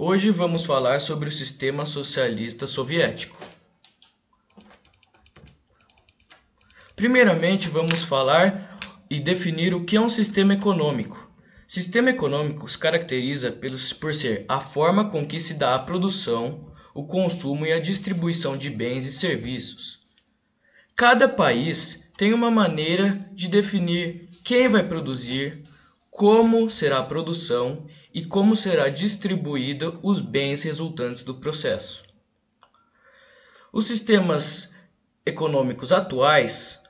Hoje vamos falar sobre o sistema socialista soviético. Primeiramente, vamos falar e definir o que é um sistema econômico. Sistema econômico se caracteriza por ser a forma com que se dá a produção, o consumo e a distribuição de bens e serviços. Cada país tem uma maneira de definir quem vai produzir, como será a produção e como será distribuída os bens resultantes do processo. Os sistemas econômicos atuais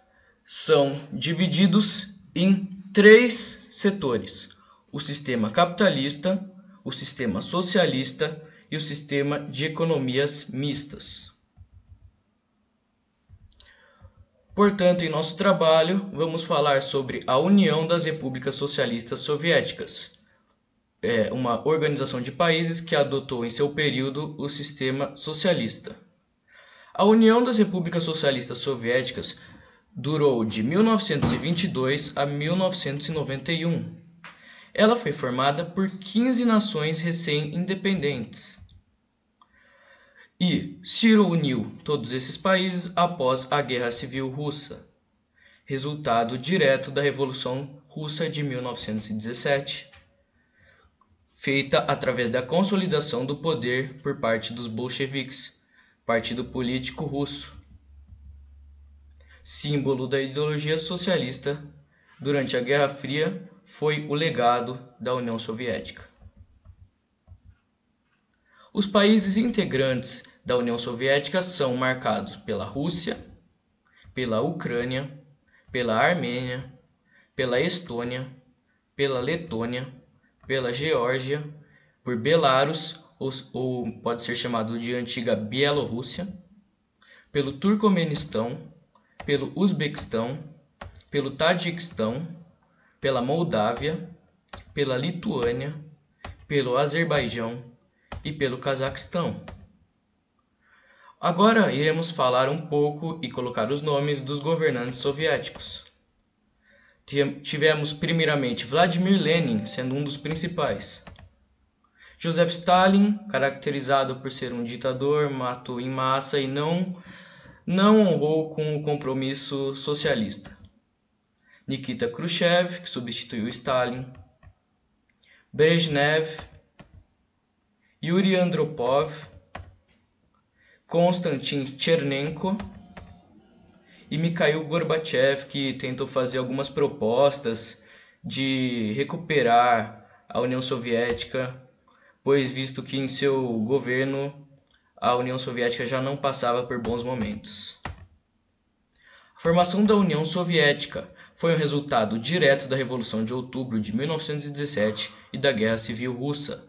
são divididos em três setores: o sistema capitalista, o sistema socialista e o sistema de economias mistas. Portanto, em nosso trabalho, vamos falar sobre a União das Repúblicas Socialistas Soviéticas, uma organização de países que adotou em seu período o sistema socialista. A União das Repúblicas Socialistas Soviéticas durou de 1922 a 1991. Ela foi formada por 15 nações recém-independentes e se uniu todos esses países após a Guerra Civil Russa, resultado direto da Revolução Russa de 1917, feita através da consolidação do poder por parte dos bolcheviques, partido político russo, símbolo da ideologia socialista. Durante a Guerra Fria, foi o legado da União Soviética. Os países integrantes da União Soviética são marcados pela Rússia, pela Ucrânia, pela Armênia, pela Estônia, pela Letônia, pela Geórgia, por Belarus, ou pode ser chamado de antiga Bielorrússia, pelo Turcomenistão, pelo Uzbequistão, pelo Tajiquistão, pela Moldávia, pela Lituânia, pelo Azerbaijão e pelo Cazaquistão. Agora iremos falar um pouco e colocar os nomes dos governantes soviéticos. Tivemos primeiramente Vladimir Lenin sendo um dos principais. Joseph Stalin, caracterizado por ser um ditador, matou em massa e não honrou com o compromisso socialista. Nikita Khrushchev, que substituiu Stalin. Brezhnev, Yuri Andropov, Konstantin Chernenko e Mikhail Gorbachev, que tentou fazer algumas propostas de recuperar a União Soviética, pois visto que em seu governo a União Soviética já não passava por bons momentos. A formação da União Soviética foi um resultado direto da Revolução de Outubro de 1917 e da Guerra Civil Russa.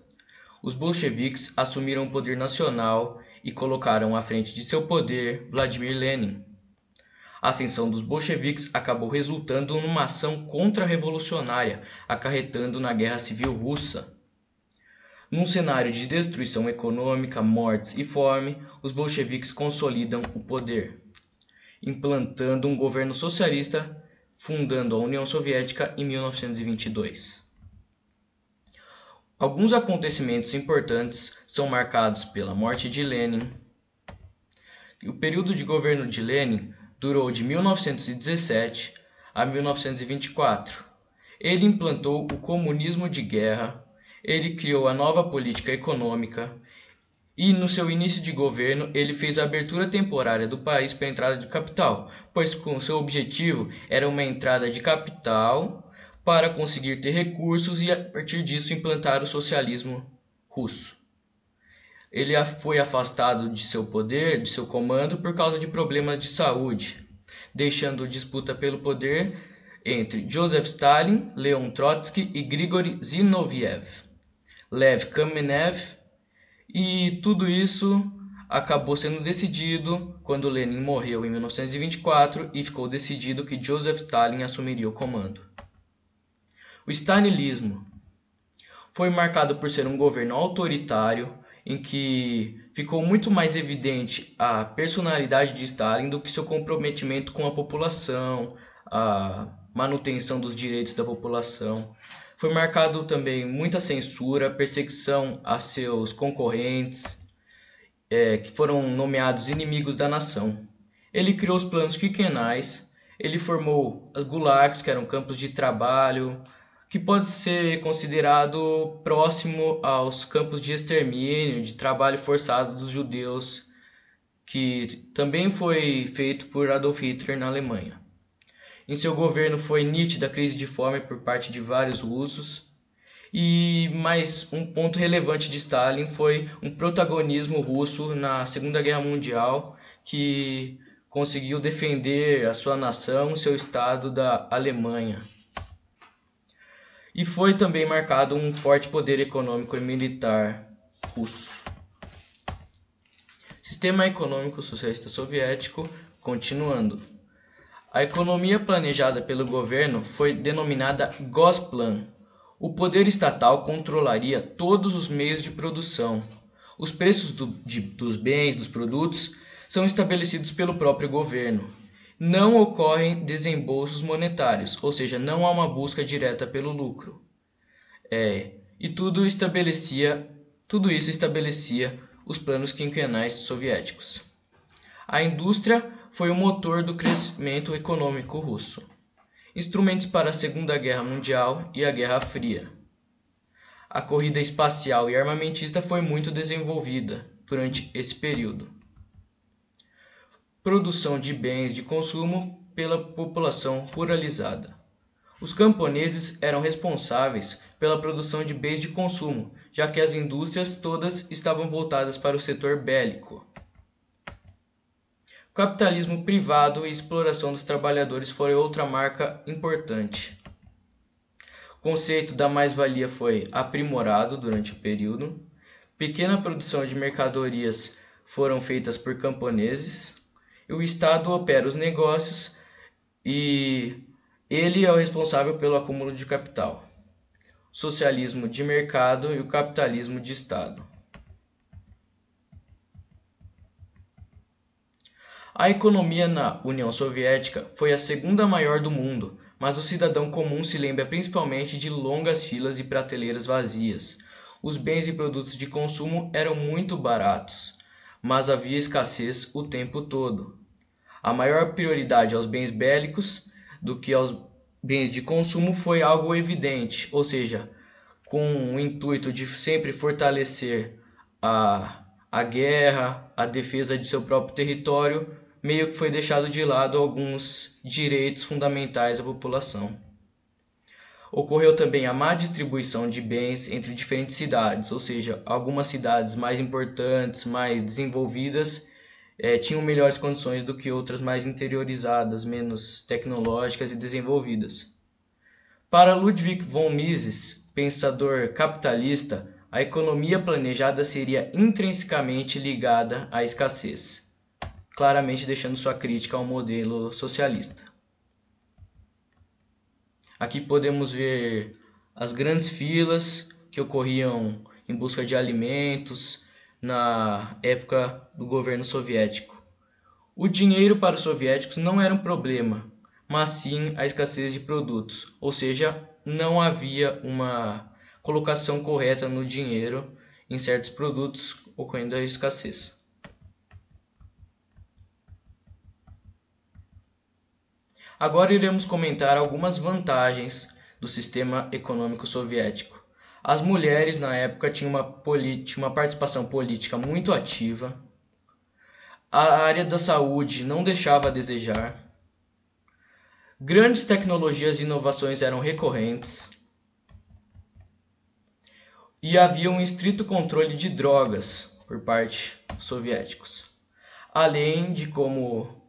Os bolcheviques assumiram o poder nacional e colocaram à frente de seu poder Vladimir Lenin. A ascensão dos bolcheviques acabou resultando numa ação contra-revolucionária, acarretando na Guerra Civil Russa. Num cenário de destruição econômica, mortes e fome, os bolcheviques consolidam o poder, implantando um governo socialista, fundando a União Soviética em 1922. Alguns acontecimentos importantes são marcados pela morte de Lenin. O período de governo de Lenin durou de 1917 a 1924. Ele implantou o comunismo de guerra, ele criou a nova política econômica e, no seu início de governo, ele fez a abertura temporária do país para a entrada de capital, pois com seu objetivo era uma entrada de capital para conseguir ter recursos e, a partir disso, implantar o socialismo russo. Ele foi afastado de seu poder, de seu comando, por causa de problemas de saúde, deixando disputa pelo poder entre Joseph Stalin, Leon Trotsky e Grigory Zinoviev, Lev Kamenev, e tudo isso acabou sendo decidido quando Lenin morreu em 1924 e ficou decidido que Joseph Stalin assumiria o comando. O stalinismo foi marcado por ser um governo autoritário, em que ficou muito mais evidente a personalidade de Stalin do que seu comprometimento com a população, a manutenção dos direitos da população. Foi marcado também muita censura, perseguição a seus concorrentes, que foram nomeados inimigos da nação. Ele criou os planos quinquenais, ele formou as gulags, que eram campos de trabalho, que pode ser considerado próximo aos campos de extermínio, de trabalho forçado dos judeus, que também foi feito por Adolf Hitler na Alemanha. Em seu governo foi nítida a crise de fome por parte de vários russos. E mais um ponto relevante de Stalin foi um protagonismo russo na Segunda Guerra Mundial, que conseguiu defender a sua nação, seu estado da Alemanha. E foi também marcado um forte poder econômico e militar russo. Sistema econômico socialista soviético, continuando. A economia planejada pelo governo foi denominada Gosplan. O poder estatal controlaria todos os meios de produção. Os preços dos bens, dos produtos, são estabelecidos pelo próprio governo. Não ocorrem desembolsos monetários, ou seja, não há uma busca direta pelo lucro. E tudo isso estabelecia os planos quinquenais soviéticos. A indústria foi o motor do crescimento econômico russo. Instrumentos para a Segunda Guerra Mundial e a Guerra Fria. A corrida espacial e armamentista foi muito desenvolvida durante esse período. Produção de bens de consumo pela população ruralizada. Os camponeses eram responsáveis pela produção de bens de consumo, já que as indústrias todas estavam voltadas para o setor bélico. Capitalismo privado e exploração dos trabalhadores foi outra marca importante. O conceito da mais-valia foi aprimorado durante o período. Pequena produção de mercadorias foram feitas por camponeses. E o Estado opera os negócios e ele é o responsável pelo acúmulo de capital. O socialismo de mercado e o capitalismo de Estado. A economia na União Soviética foi a segunda maior do mundo, mas o cidadão comum se lembra principalmente de longas filas e prateleiras vazias. Os bens e produtos de consumo eram muito baratos, mas havia escassez o tempo todo. A maior prioridade aos bens bélicos do que aos bens de consumo foi algo evidente, ou seja, com o intuito de sempre fortalecer a guerra, a defesa de seu próprio território, meio que foi deixado de lado alguns direitos fundamentais à população. Ocorreu também a má distribuição de bens entre diferentes cidades, ou seja, algumas cidades mais importantes, mais desenvolvidas, tinham melhores condições do que outras mais interiorizadas, menos tecnológicas e desenvolvidas. Para Ludwig von Mises, pensador capitalista, a economia planejada seria intrinsecamente ligada à escassez, claramente deixando sua crítica ao modelo socialista. Aqui podemos ver as grandes filas que ocorriam em busca de alimentos na época do governo soviético. O dinheiro para os soviéticos não era um problema, mas sim a escassez de produtos, ou seja, não havia uma colocação correta no dinheiro em certos produtos, ocorrendo a escassez. Agora iremos comentar algumas vantagens do sistema econômico soviético. As mulheres na época tinham uma participação política muito ativa. A área da saúde não deixava a desejar. Grandes tecnologias e inovações eram recorrentes. E havia um estrito controle de drogas por parte dos soviéticos. Além de como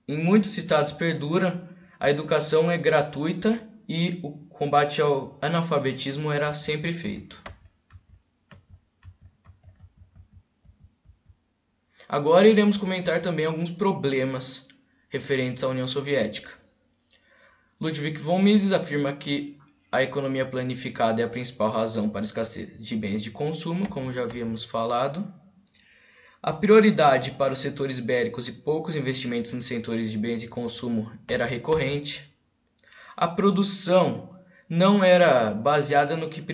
em muitos estados perdura, a educação é gratuita e o combate ao analfabetismo era sempre feito. Agora iremos comentar também alguns problemas referentes à União Soviética. Ludwig von Mises afirma que a economia planificada é a principal razão para a escassez de bens de consumo, como já havíamos falado. A prioridade para os setores bélicos e poucos investimentos nos setores de bens e consumo era recorrente. A produção não era baseada no que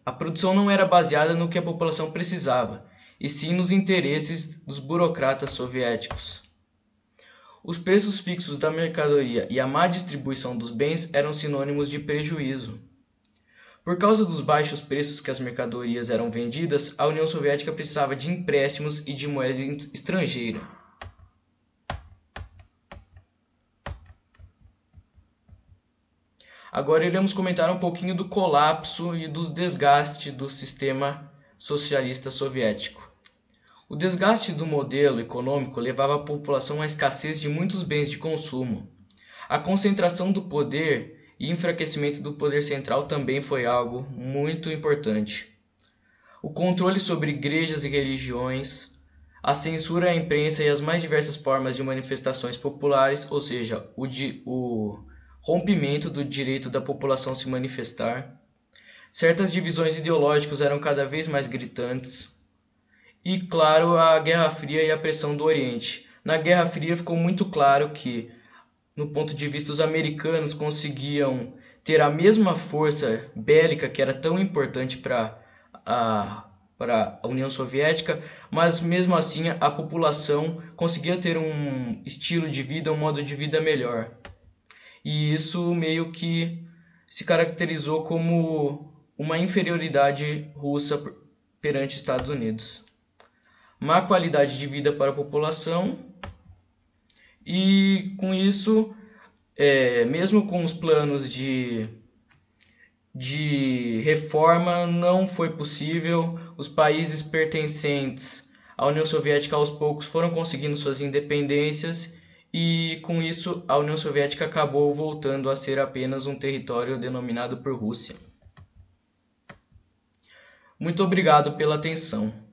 a produção não era baseada no que a população precisava, e sim nos interesses dos burocratas soviéticos. Os preços fixos da mercadoria e a má distribuição dos bens eram sinônimos de prejuízo. Por causa dos baixos preços que as mercadorias eram vendidas, a União Soviética precisava de empréstimos e de moeda estrangeira. Agora iremos comentar um pouquinho do colapso e dos desgastes do sistema socialista soviético. O desgaste do modelo econômico levava a população à escassez de muitos bens de consumo. A concentração do poder e enfraquecimento do poder central também foi algo muito importante. O controle sobre igrejas e religiões, a censura à imprensa e as mais diversas formas de manifestações populares, ou seja, o rompimento do direito da população se manifestar. Certas divisões ideológicas eram cada vez mais gritantes. E, claro, a Guerra Fria e a pressão do Oriente. Na Guerra Fria ficou muito claro que, no ponto de vista, os americanos conseguiam ter a mesma força bélica que era tão importante para a União Soviética, mas mesmo assim a população conseguia ter um estilo de vida, um modo de vida melhor. E isso meio que se caracterizou como uma inferioridade russa perante os Estados Unidos. Má qualidade de vida para a população e com isso, mesmo com os planos de reforma, não foi possível. Os países pertencentes à União Soviética aos poucos foram conseguindo suas independências e com isso a União Soviética acabou voltando a ser apenas um território denominado por Rússia. Muito obrigado pela atenção.